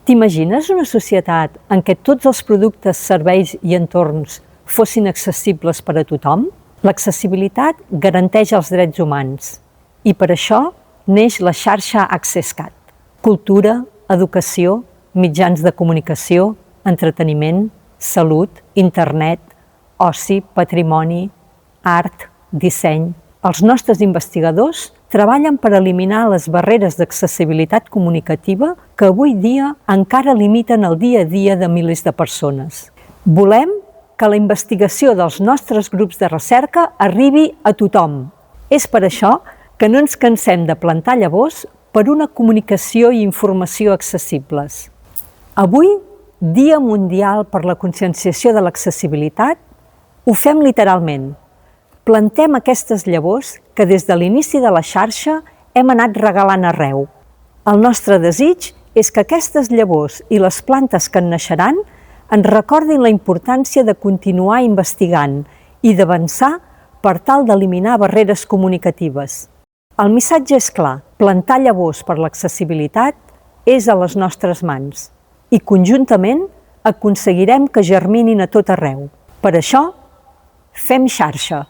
T'imagines una societat en què tots els productes, serveis i entorns fossin accessibles per a tothom? L'accessibilitat garanteix els drets humans i per això neix la xarxa AccessCat. Cultura, educació, mitjans de comunicació, entreteniment, salut, internet, oci, patrimoni, art, disseny. Els nostres investigadors treballen per eliminar les barreres d'accessibilitat comunicativa que avui dia encara limiten el dia a dia de milers de persones. Volem que la investigació dels nostres grups de recerca arribi a tothom. És per això que no ens cansem de plantar llavors per una comunicació i informació accessibles. Avui, Dia Mundial per la Conscienciació de l'Accessibilitat, ho fem literalment. Plantem aquestes llavors que des de l'inici de la xarxa hem anat regalant arreu. El nostre desig és que aquestes llavors i les plantes que en naixeran ens recordin la importància de continuar investigant i d'avançar per tal d'eliminar barreres comunicatives. El missatge és clar: plantar llavors per l'accessibilitat és a les nostres mans i conjuntament aconseguirem que germinin a tot arreu. Per això, fem xarxa.